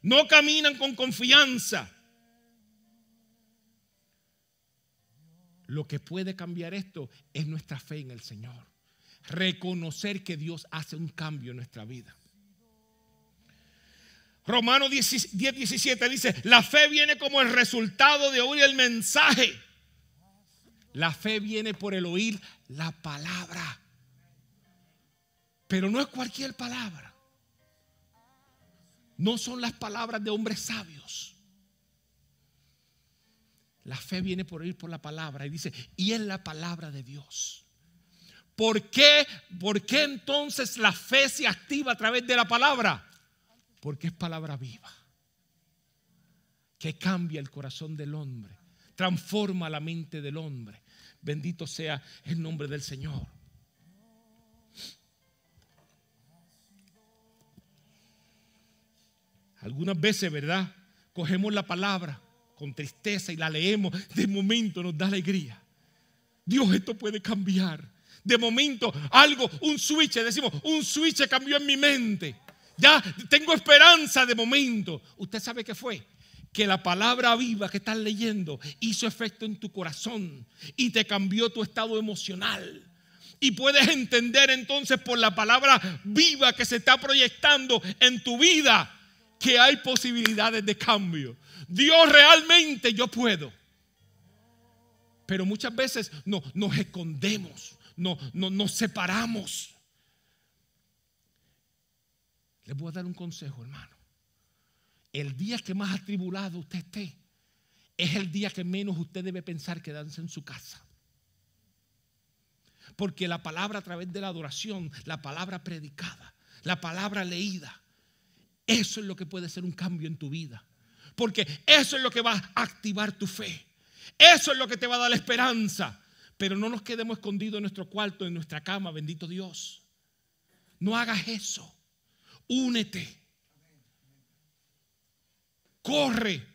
Speaker 3: no caminan con confianza. Lo que puede cambiar esto es nuestra fe en el Señor. Reconocer que Dios hace un cambio en nuestra vida. Romanos 10:17 dice, la fe viene como el resultado de oír el mensaje. La fe viene por el oír la palabra. Pero no es cualquier palabra. No son las palabras de hombres sabios. La fe viene por oír por la palabra. Y dice, y es la palabra de Dios. ¿Por qué entonces la fe se activa a través de la palabra? Porque es palabra viva, que cambia el corazón del hombre, transforma la mente del hombre. Bendito sea el nombre del Señor. Algunas veces, ¿verdad? Cogemos la palabra con tristeza y la leemos. De momento nos da alegría. Dios, esto puede cambiar. De momento algo, un switch, decimos, un switch cambió en mi mente. Ya tengo esperanza de momento. ¿Usted sabe qué fue? Que la palabra viva que estás leyendo hizo efecto en tu corazón y te cambió tu estado emocional. Y puedes entender entonces por la palabra viva que se está proyectando en tu vida que hay posibilidades de cambio. Dios, realmente yo puedo. Pero muchas veces nos escondemos, nos separamos. Les voy a dar un consejo, hermano. El día que más atribulado usted esté es el día que menos usted debe pensar quedarse en su casa. Porque la palabra a través de la adoración, la palabra predicada, la palabra leída, eso es lo que puede ser un cambio en tu vida. Porque eso es lo que va a activar tu fe. Eso es lo que te va a dar la esperanza. Pero no nos quedemos escondidos en nuestro cuarto, en nuestra cama, bendito Dios. No hagas eso. Únete. Corre.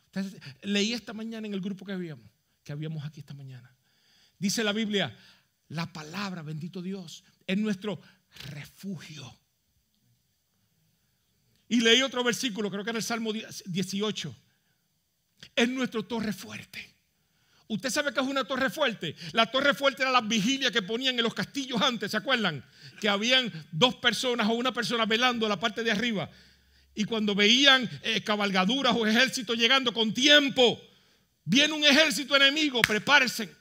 Speaker 3: Entonces, leí esta mañana en el grupo que habíamos aquí esta mañana. Dice la Biblia, la palabra, bendito Dios, es nuestro refugio. Y leí otro versículo, creo que era el Salmo 18. Es nuestro torre fuerte. ¿Usted sabe qué es una torre fuerte? La torre fuerte era las vigilias que ponían en los castillos antes, ¿se acuerdan? Que habían 2 personas o una persona velando la parte de arriba. Y cuando veían cabalgaduras o ejércitos llegando con tiempo, viene un ejército enemigo, prepárense,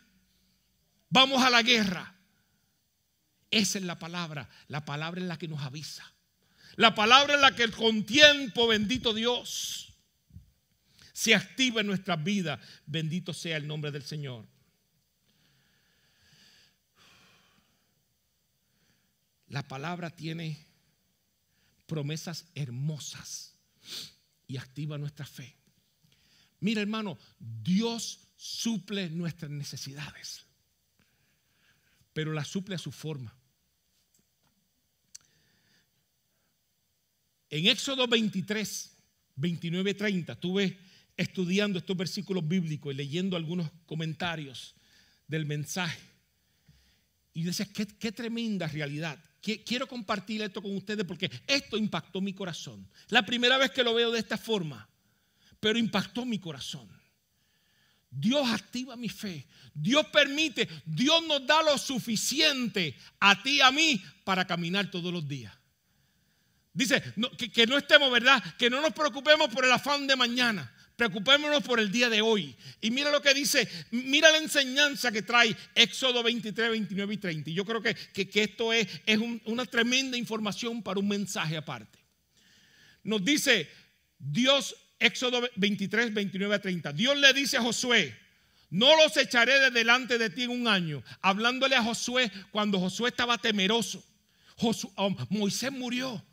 Speaker 3: vamos a la guerra. Esa es la palabra es la que nos avisa. La palabra es la que con tiempo, bendito Dios, se activa en nuestras vidas. Bendito sea el nombre del Señor. La palabra tiene promesas hermosas y activa nuestra fe. Mira, hermano, Dios suple nuestras necesidades, pero las suple a su forma. En Éxodo 23, 29, 30, tú ves estudiando estos versículos bíblicos y leyendo algunos comentarios del mensaje. Y yo decía, qué tremenda realidad. Quiero compartir esto con ustedes porque esto impactó mi corazón. La primera vez que lo veo de esta forma, pero impactó mi corazón. Dios activa mi fe. Dios permite, Dios nos da lo suficiente a ti y a mí para caminar todos los días. Dice que no estemos, ¿verdad? Que no nos preocupemos por el afán de mañana. Preocupémonos por el día de hoy. Y mira lo que dice, mira la enseñanza que trae Éxodo 23, 29 y 30. Y yo creo que esto es una tremenda información para un mensaje aparte. Nos dice Dios, Éxodo 23, 29 a 30. Dios le dice a Josué, no los echaré de delante de ti en un año. Hablándole a Josué cuando Josué estaba temeroso. Moisés murió.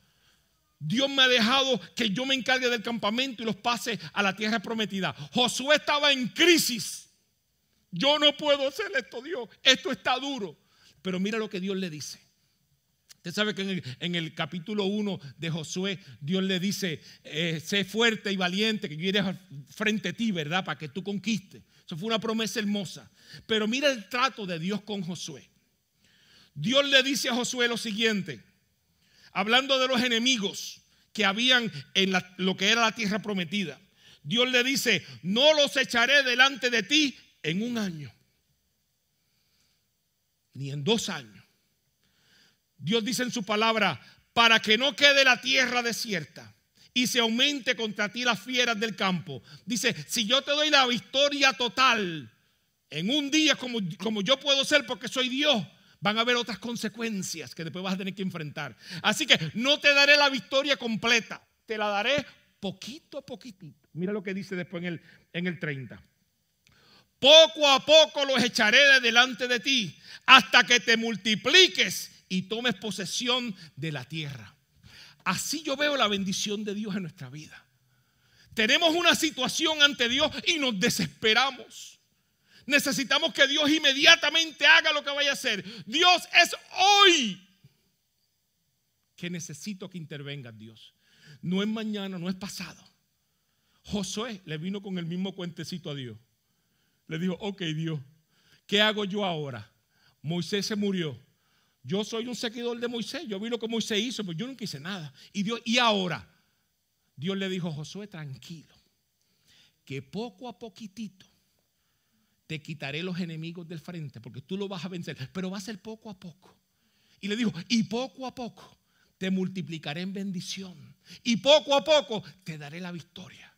Speaker 3: Dios me ha dejado que yo me encargue del campamento y los pase a la tierra prometida. Josué estaba en crisis. Yo no puedo hacer esto, Dios. Esto está duro. Pero mira lo que Dios le dice. Usted sabe que en el capítulo 1 de Josué, Dios le dice, sé fuerte y valiente, que yo iré frente a ti, ¿verdad? Para que tú conquistes. Eso fue una promesa hermosa. Pero mira el trato de Dios con Josué. Dios le dice a Josué lo siguiente. Hablando de los enemigos que habían en lo que era la tierra prometida. Dios le dice, no los echaré delante de ti en un año. Ni en 2 años. Dios dice en su palabra, para que no quede la tierra desierta y se aumente contra ti las fieras del campo. Dice, si yo te doy la victoria total en un día como yo puedo ser porque soy Dios, van a haber otras consecuencias que después vas a tener que enfrentar. Así que no te daré la victoria completa. Te la daré poquito a poquitito. Mira lo que dice después en el 30. Poco a poco los echaré de delante de ti hasta que te multipliques y tomes posesión de la tierra. Así yo veo la bendición de Dios en nuestra vida. Tenemos una situación ante Dios y nos desesperamos. Necesitamos que Dios inmediatamente haga lo que vaya a hacer. Dios, es hoy que necesito que intervenga Dios. No es mañana, no es pasado. Josué le vino con el mismo cuentecito a Dios. Le dijo, ok Dios, ¿qué hago yo ahora? Moisés se murió. Yo soy un seguidor de Moisés. Yo vi lo que Moisés hizo, pero yo nunca hice nada. Y ahora, Dios le dijo, Josué, tranquilo, que poco a poquitito te quitaré los enemigos del frente, porque tú lo vas a vencer, pero va a ser poco a poco. Y le dijo, y poco a poco te multiplicaré en bendición, y poco a poco te daré la victoria.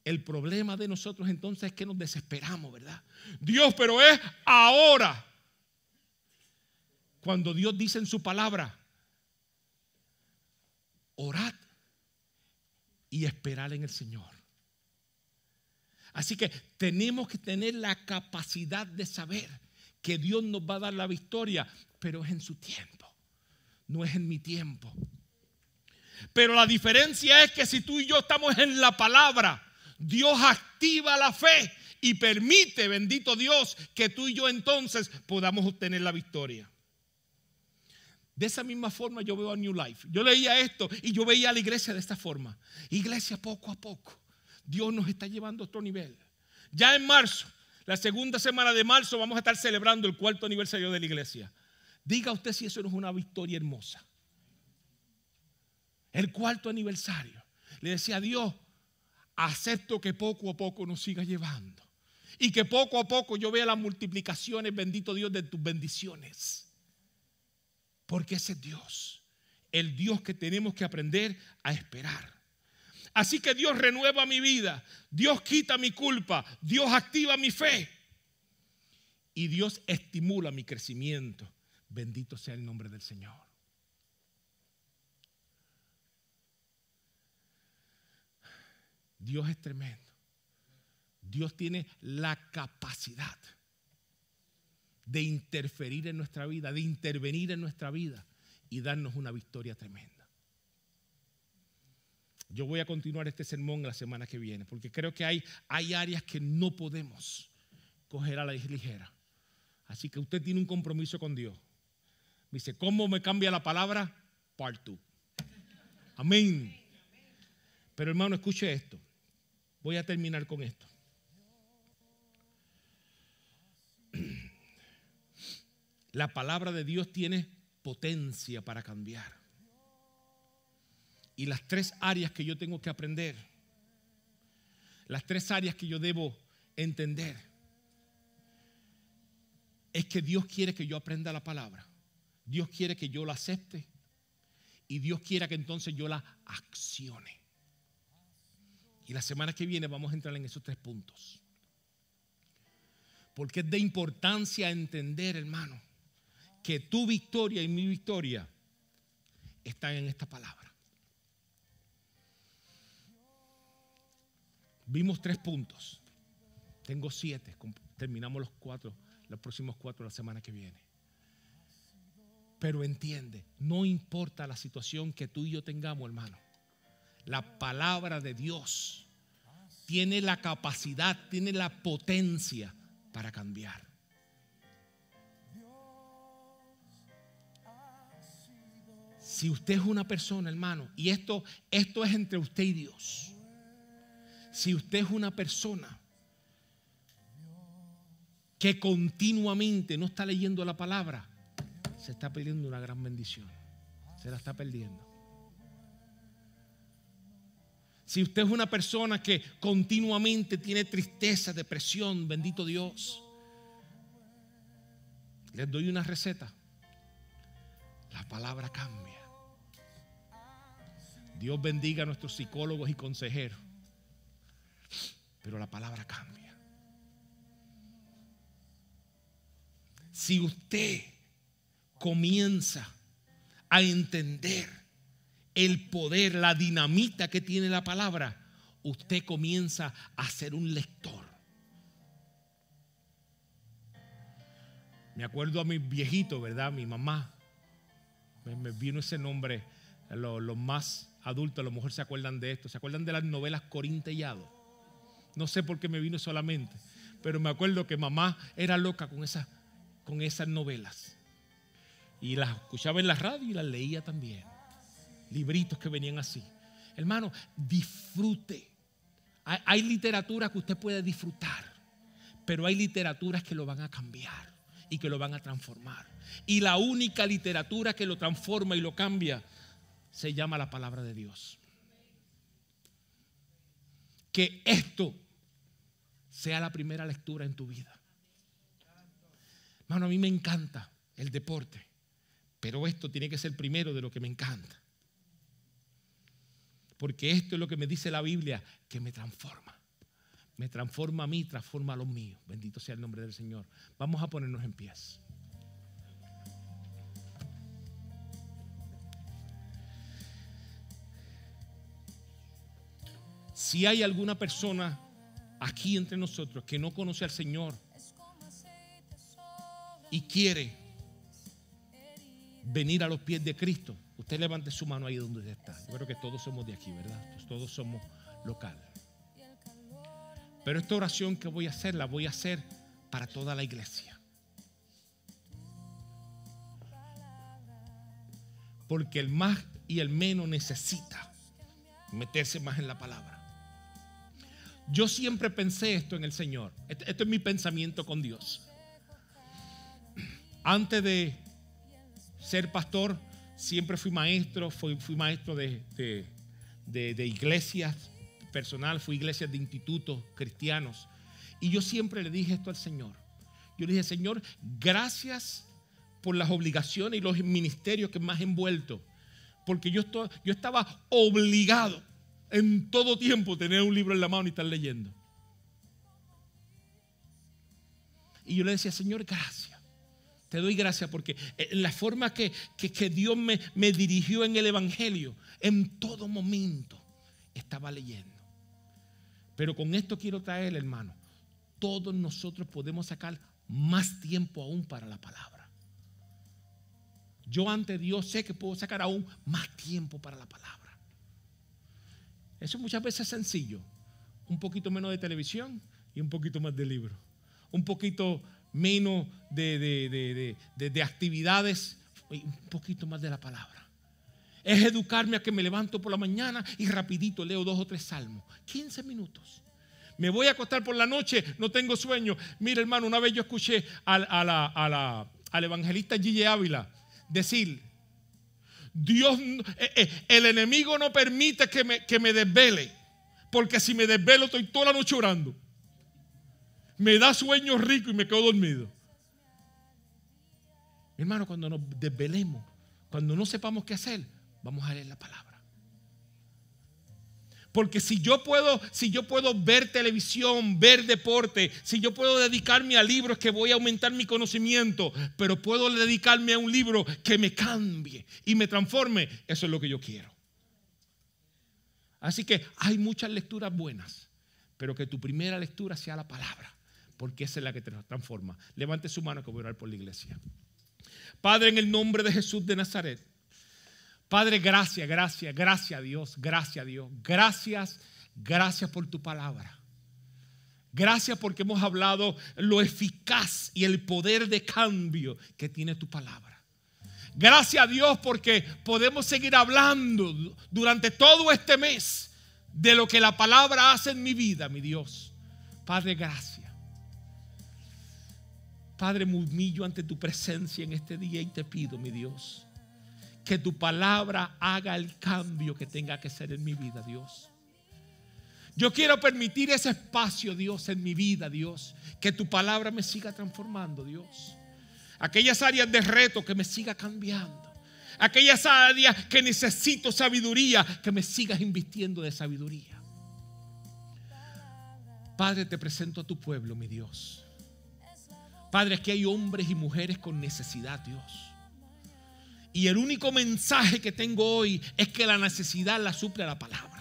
Speaker 3: El problema de nosotros entonces es que nos desesperamos, ¿verdad? Dios, pero es ahora. Cuando Dios dice en su palabra, orad y esperad en el Señor. Así que tenemos que tener la capacidad de saber que Dios nos va a dar la victoria, pero es en su tiempo, no es en mi tiempo. Pero la diferencia es que si tú y yo estamos en la palabra, Dios activa la fe y permite, bendito Dios, que tú y yo entonces podamos obtener la victoria. De esa misma forma yo veo a New Life. Yo leía esto y yo veía a la iglesia de esta forma. Iglesia, poco a poco Dios nos está llevando a otro nivel. Ya en marzo, la segunda semana de marzo, vamos a estar celebrando el 4º aniversario de la iglesia. Diga usted si eso no es una victoria hermosa. El 4º aniversario. Le decía a Dios, acepto que poco a poco nos siga llevando. Y que poco a poco yo vea las multiplicaciones, bendito Dios, de tus bendiciones. Porque ese es Dios. El Dios que tenemos que aprender a esperar. Así que Dios renueva mi vida, Dios quita mi culpa, Dios activa mi fe y Dios estimula mi crecimiento. Bendito sea el nombre del Señor. Dios es tremendo. Dios tiene la capacidad de interferir en nuestra vida, de intervenir en nuestra vida y darnos una victoria tremenda. Yo voy a continuar este sermón la semana que viene, porque creo que hay áreas que no podemos coger a la ligera. Así que usted tiene un compromiso con Dios. Me dice, ¿cómo me cambia la palabra? Part 2. Amén. Pero hermano, escuche esto. Voy a terminar con esto. La palabra de Dios tiene potencia para cambiar. Y las 3 áreas que yo tengo que aprender, las 3 áreas que yo debo entender, es que Dios quiere que yo aprenda la palabra. Dios quiere que yo la acepte. Y Dios quiere que entonces yo la accione. Y la semana que viene vamos a entrar en esos 3 puntos. Porque es de importancia entender, hermano, que tu victoria y mi victoria están en esta palabra. Vimos 3 puntos. Tengo 7. Terminamos los próximos 4 la semana que viene. Pero entiende, no importa la situación que tú y yo tengamos, hermano. La palabra de Dios tiene la capacidad, tiene la potencia para cambiar. Si usted es una persona, hermano, y esto es entre usted y Dios. Si usted es una persona que continuamente no está leyendo la palabra, se está perdiendo una gran bendición. Se la está perdiendo. Si usted es una persona que continuamente tiene tristeza, depresión, bendito Dios, les doy una receta. La palabra cambia. Dios bendiga a nuestros psicólogos y consejeros, pero la palabra cambia. Si usted comienza a entender el poder, la dinamita que tiene la palabra, usted comienza a ser un lector. Me acuerdo a mi viejito, ¿verdad? Mi mamá. Me vino ese nombre. Los más adultos a lo mejor se acuerdan de esto. ¿Se acuerdan de las novelas Corín Tellado? No sé por qué me vino solamente, pero me acuerdo que mamá era loca con esas novelas. Y las escuchaba en la radio y las leía también. Libritos que venían así. Hermano, disfrute. Hay literatura que usted puede disfrutar, pero hay literaturas que lo van a cambiar y que lo van a transformar. Y la única literatura que lo transforma y lo cambia se llama la palabra de Dios. Que esto sea la primera lectura en tu vida. Hermano, a mí me encanta el deporte, pero esto tiene que ser primero de lo que me encanta. Porque esto es lo que me dice la Biblia, que me transforma. Me transforma a mí, transforma a los míos. Bendito sea el nombre del Señor. Vamos a ponernos en pie. Si hay alguna persona aquí entre nosotros que no conoce al Señor y quiere venir a los pies de Cristo, usted levante su mano ahí donde usted está. Yo creo que todos somos de aquí, ¿verdad? Pues todos somos local. Pero esta oración que voy a hacer, la voy a hacer para toda la iglesia. Porque el más y el menos necesita meterse más en la palabra. Yo siempre pensé esto en el Señor. Esto es mi pensamiento con Dios. Antes de ser pastor, siempre fui maestro. Fui maestro de iglesias personal. Fui iglesias de institutos cristianos. Y yo siempre le dije esto al Señor. Yo le dije, Señor, gracias por las obligaciones y los ministerios que me has envuelto. Porque yo estaba obligado en todo tiempo tener un libro en la mano y estar leyendo. Y yo le decía, Señor, gracias. Te doy gracias porque en la forma que Dios me dirigió en el Evangelio, en todo momento estaba leyendo. Pero con esto quiero traer, hermano, todos nosotros podemos sacar más tiempo aún para la palabra. Yo ante Dios sé que puedo sacar aún más tiempo para la palabra. Eso muchas veces es sencillo. Un poquito menos de televisión y un poquito más de libro. Un poquito menos de actividades y un poquito más de la palabra. Es educarme a que me levanto por la mañana y rapidito leo 2 o 3 salmos. 15 minutos. Me voy a acostar por la noche, no tengo sueño. Mira, hermano, una vez yo escuché al evangelista Gille Ávila decir: Dios, el enemigo no permite que me desvele, porque si me desvelo estoy toda la noche orando. Me da sueños ricos y me quedo dormido. Mi hermano, cuando nos desvelemos, cuando no sepamos qué hacer, vamos a leer la palabra. Porque si yo puedo ver televisión, ver deporte, si yo puedo dedicarme a libros que voy a aumentar mi conocimiento, pero puedo dedicarme a un libro que me cambie y me transforme, eso es lo que yo quiero. Así que hay muchas lecturas buenas, pero que tu primera lectura sea la palabra, porque esa es la que te transforma. Levante su mano que voy a orar por la iglesia. Padre, en el nombre de Jesús de Nazaret, Padre, gracias a Dios, gracias a Dios. Gracias por tu palabra. Gracias porque hemos hablado lo eficaz y el poder de cambio que tiene tu palabra. Gracias a Dios porque podemos seguir hablando durante todo este mes de lo que la palabra hace en mi vida, mi Dios. Padre, gracias. Padre, me humillo ante tu presencia en este día y te pido, mi Dios, que tu palabra haga el cambio que tenga que ser en mi vida, Dios. Yo quiero permitir ese espacio, Dios, en mi vida, Dios. Que tu palabra me siga transformando, Dios. Aquellas áreas de reto que me siga cambiando. Aquellas áreas que necesito sabiduría, que me sigas invistiendo de sabiduría. Padre, te presento a tu pueblo, mi Dios. Padre, aquí hay hombres y mujeres con necesidad, Dios. Y el único mensaje que tengo hoy es que la necesidad la suple la palabra.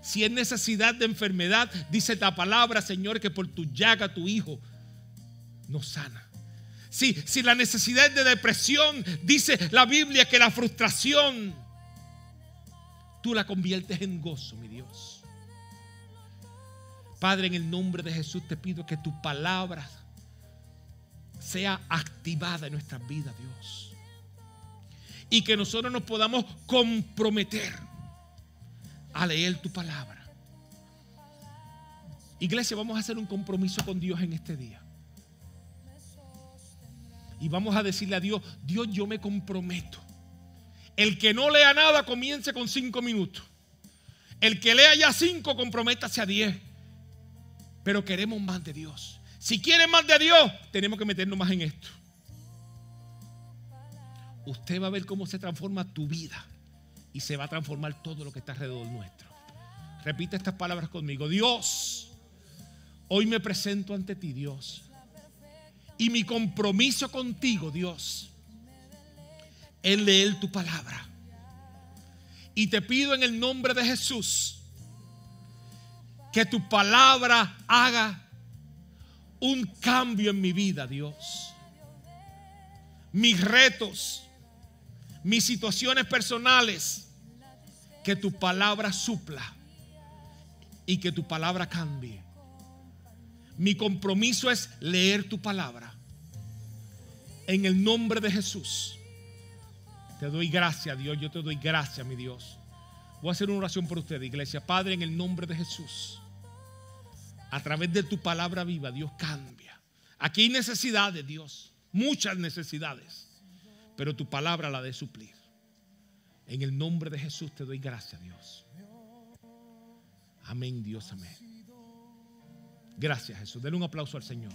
Speaker 3: Si es necesidad de enfermedad, dice la palabra, Señor, que por tu llaga tu hijo nos sana. Si la necesidad es de depresión, dice la Biblia que la frustración tú la conviertes en gozo, mi Dios. Padre, en el nombre de Jesús te pido que tu palabra sea activada en nuestras vidas, Dios. Y que nosotros nos podamos comprometer a leer tu palabra. Iglesia, vamos a hacer un compromiso con Dios en este día. Y vamos a decirle a Dios: Dios, yo me comprometo. El que no lea nada, comience con 5 minutos. El que lea ya 5, comprométase a 10. Pero queremos más de Dios. Si quieren más de Dios, tenemos que meternos más en esto. Usted va a ver cómo se transforma tu vida y se va a transformar todo lo que está alrededor nuestro. Repite estas palabras conmigo. Dios, hoy me presento ante ti, Dios, y mi compromiso contigo, Dios, es leer tu palabra. Y te pido en el nombre de Jesús que tu palabra haga un cambio en mi vida, Dios. Mis retos, mis situaciones personales, que tu palabra supla y que tu palabra cambie. Mi compromiso es leer tu palabra. En el nombre de Jesús te doy gracias, Dios. Yo te doy gracias, mi Dios. Voy a hacer una oración por usted, iglesia. Padre, en el nombre de Jesús, a través de tu palabra viva, Dios, cambia. Aquí hay necesidades, Dios, muchas necesidades, pero tu palabra la de suplir. En el nombre de Jesús te doy gracias, Dios. Amén, Dios, amén. Gracias, Jesús. Denle un aplauso al Señor.